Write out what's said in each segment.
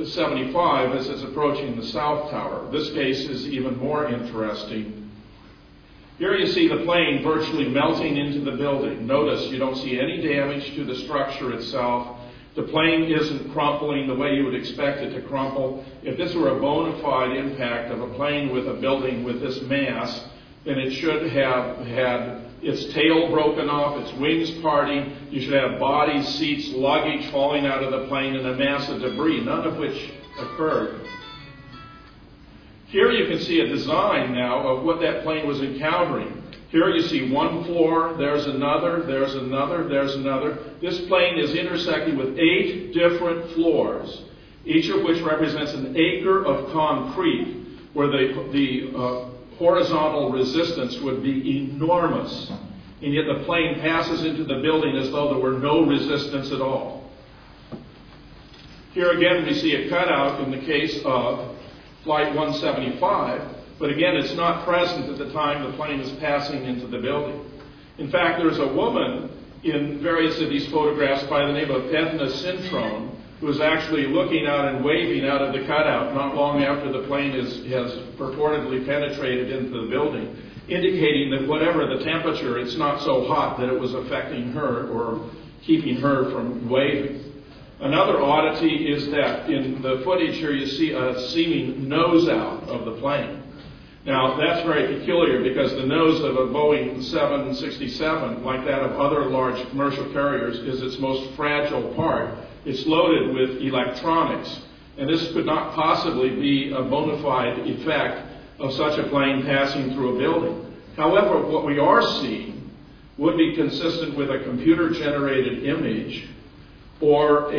75 as it's approaching the South Tower. This case is even more interesting. Here you see the plane virtually melting into the building. Notice you don't see any damage to the structure itself. The plane isn't crumpling the way you would expect it to crumple. If this were a bona fide impact of a plane with a building with this mass, then it should have had its tail broken off, its wings parting. You should have bodies, seats, luggage falling out of the plane, and a mass of debris, none of which occurred. Here you can see a design now of what that plane was encountering. Here you see one floor, there's another, there's another, there's another. This plane is intersecting with 8 different floors, each of which represents an acre of concrete, where the horizontal resistance would be enormous. And yet the plane passes into the building as though there were no resistance at all. Here again we see a cutout in the case of Flight 175, but again it's not present at the time the plane is passing into the building. In fact, there's a woman in various of these photographs by the name of Edna Cintrone, who is actually looking out and waving out of the cutout not long after the plane has purportedly penetrated into the building, indicating that whatever the temperature, it's not so hot that it was affecting her or keeping her from waving. Another oddity is that in the footage here you see a seeming nose out of the plane. Now that's very peculiar because the nose of a Boeing 767, like that of other large commercial carriers, is its most fragile part. It's loaded with electronics, and this could not possibly be a bona fide effect of such a plane passing through a building. However, what we are seeing would be consistent with a computer-generated image or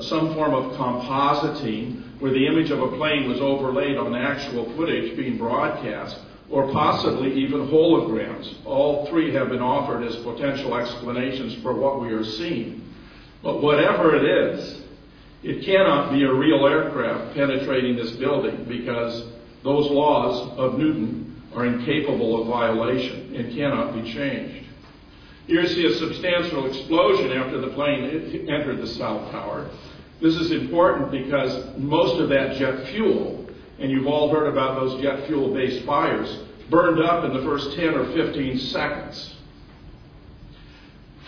some form of compositing where the image of a plane was overlaid on actual footage being broadcast, or possibly even holograms. All three have been offered as potential explanations for what we are seeing. But whatever it is, it cannot be a real aircraft penetrating this building because those laws of Newton are incapable of violation and cannot be changed. Here you see a substantial explosion after the plane entered the South Tower. This is important because most of that jet fuel, and you've all heard about those jet fuel-based fires, burned up in the first 10 or 15 seconds.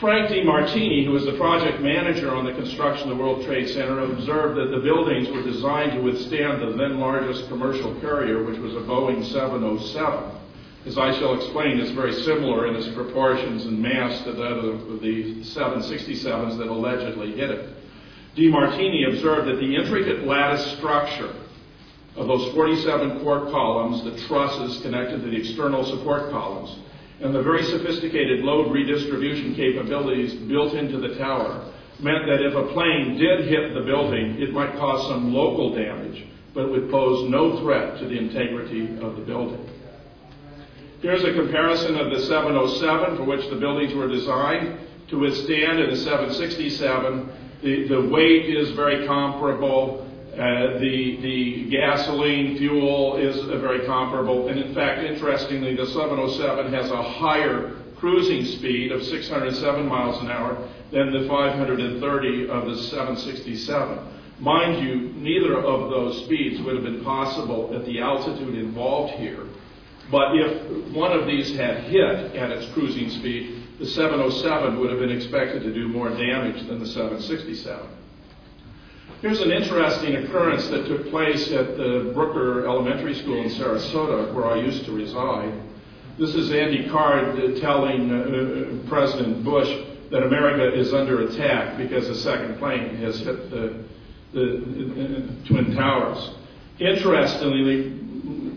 Frank DiMartini, who was the project manager on the construction of the World Trade Center, observed that the buildings were designed to withstand the then largest commercial carrier, which was a Boeing 707. As I shall explain, it's very similar in its proportions and mass to that of the 767s that allegedly hit it. DiMartini observed that the intricate lattice structure of those 47 core columns, the trusses connected to the external support columns, and the very sophisticated load redistribution capabilities built into the tower meant that if a plane did hit the building, it might cause some local damage, but it would pose no threat to the integrity of the building. Here's a comparison of the 707, for which the buildings were designed to withstand, and the 767. The weight is very comparable. The gasoline fuel is very comparable. And in fact, interestingly, the 707 has a higher cruising speed of 607 miles an hour than the 530 of the 767. Mind you, neither of those speeds would have been possible at the altitude involved here. But if one of these had hit at its cruising speed, the 707 would have been expected to do more damage than the 767. Here's an interesting occurrence that took place at the Brooker Elementary School in Sarasota, where I used to reside. This is Andy Card telling President Bush that America is under attack because a second plane has hit the Twin Towers. Interestingly,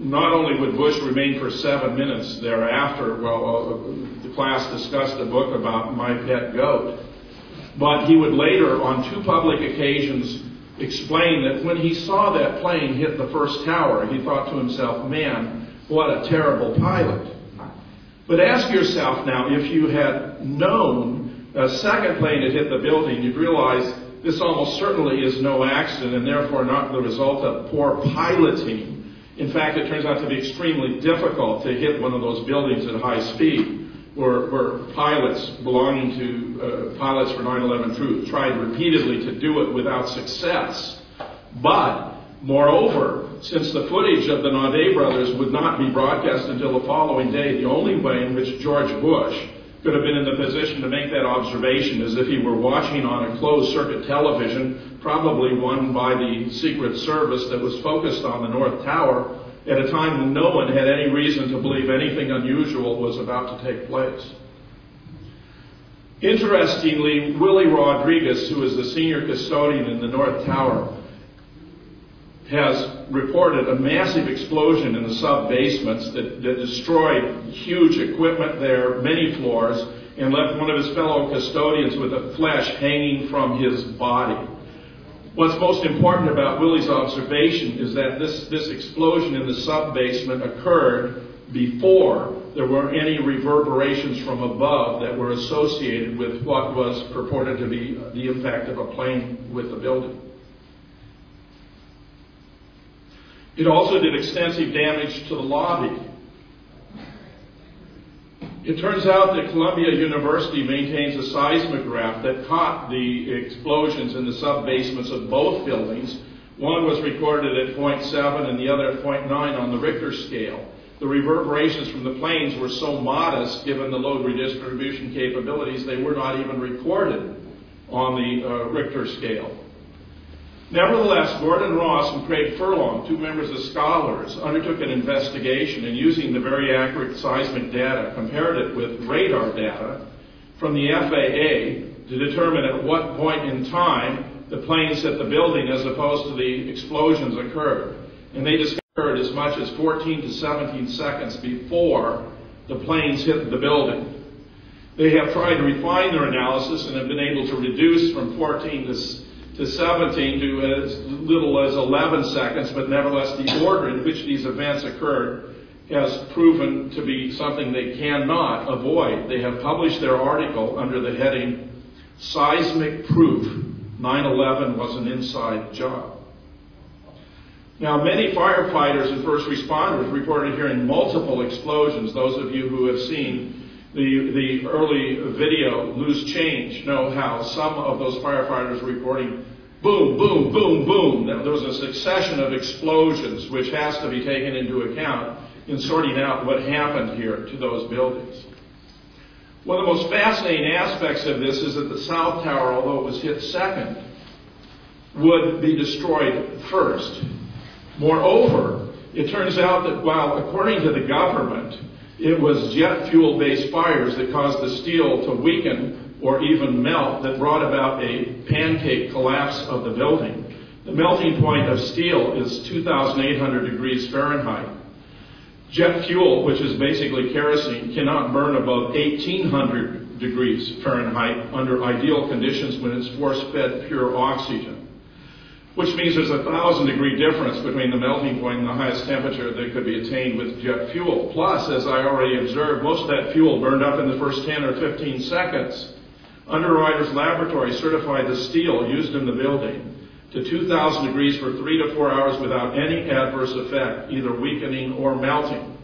not only would Bush remain for 7 minutes thereafter while the class discussed a book about My Pet Goat, but he would later, on 2 public occasions, explain that when he saw that plane hit the first tower, he thought to himself, man, what a terrible pilot. But ask yourself now, if you had known a second plane had hit the building, you'd realize this almost certainly is no accident and therefore not the result of poor piloting. In fact, it turns out to be extremely difficult to hit one of those buildings at high speed, where pilots belonging to Pilots for 9/11 Truth tried repeatedly to do it without success. But, moreover, since the footage of the Naudet brothers would not be broadcast until the following day, the only way in which George Bush could have been in the position to make that observation is if he were watching on a closed-circuit television, probably one by the Secret Service that was focused on the North Tower, at a time when no one had any reason to believe anything unusual was about to take place. Interestingly, Willie Rodriguez, who is the senior custodian in the North Tower, has reported a massive explosion in the sub-basements that destroyed huge equipment there, many floors, and left one of his fellow custodians with the flesh hanging from his body. What's most important about Willie's observation is that this explosion in the sub-basement occurred before there were any reverberations from above that were associated with what was purported to be the impact of a plane with the building. It also did extensive damage to the lobby. It turns out that Columbia University maintains a seismograph that caught the explosions in the sub-basements of both buildings. One was recorded at 0.7 and the other at 0.9 on the Richter scale. The reverberations from the planes were so modest, given the load redistribution capabilities, they were not even recorded on the Richter scale. Nevertheless, Gordon Ross and Craig Furlong, two members of Scholars, undertook an investigation and using the very accurate seismic data, compared it with radar data from the FAA to determine at what point in time the planes hit the building as opposed to the explosions occurred. And they discovered as much as 14 to 17 seconds before the planes hit the building. They have tried to refine their analysis and have been able to reduce from 14 to 17 to as little as 11 seconds, but nevertheless the order in which these events occurred has proven to be something they cannot avoid. They have published their article under the heading, Seismic Proof, 9/11 was an inside job. Now, many firefighters and first responders reported hearing multiple explosions. Those of you who have seen the early video, Loose Change, know how some of those firefighters were reporting boom, boom, boom, boom. There was a succession of explosions which has to be taken into account in sorting out what happened here to those buildings. One of the most fascinating aspects of this is that the South Tower, although it was hit second, would be destroyed first. Moreover, it turns out that while, according to the government, it was jet fuel-based fires that caused the steel to weaken or even melt that brought about a pancake collapse of the building. The melting point of steel is 2,800 degrees Fahrenheit. Jet fuel, which is basically kerosene, cannot burn above 1,800 degrees Fahrenheit under ideal conditions when it's force-fed pure oxygen. Which means there's a 1,000-degree difference between the melting point and the highest temperature that could be attained with jet fuel. Plus, as I already observed, most of that fuel burned up in the first 10 or 15 seconds. Underwriters Laboratory certified the steel used in the building to 2,000 degrees for 3 to 4 hours without any adverse effect, either weakening or melting.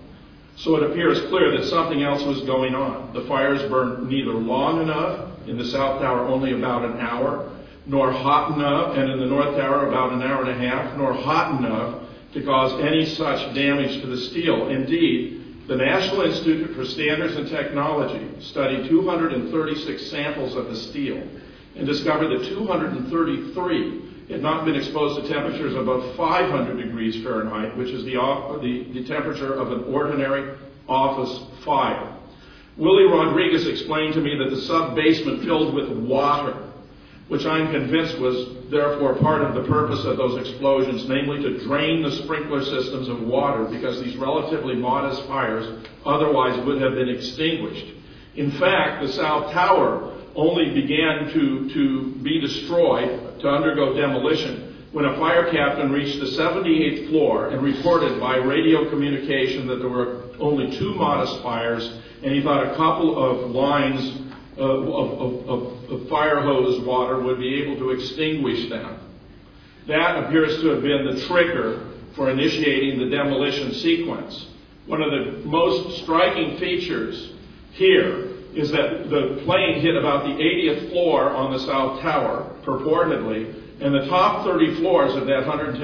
So it appears clear that something else was going on. The fires burned neither long enough, in the South Tower only about an hour, nor hot enough, and in the North Tower about an hour and a half, nor hot enough to cause any such damage to the steel. Indeed, the National Institute for Standards and Technology studied 236 samples of the steel and discovered that 233 had not been exposed to temperatures above 500 degrees Fahrenheit, which is the temperature of an ordinary office fire. Willie Rodriguez explained to me that the sub-basement filled with water, which I'm convinced was therefore part of the purpose of those explosions, namely to drain the sprinkler systems of water because these relatively modest fires otherwise would have been extinguished. In fact, the South Tower only began to be destroyed, to undergo demolition, when a fire captain reached the 78th floor and reported by radio communication that there were only 2 modest fires, and he thought a couple of lines of fire hose water would be able to extinguish them. That appears to have been the trigger for initiating the demolition sequence. One of the most striking features here is that the plane hit about the 80th floor on the South Tower, purportedly, And the top 30 floors of that 110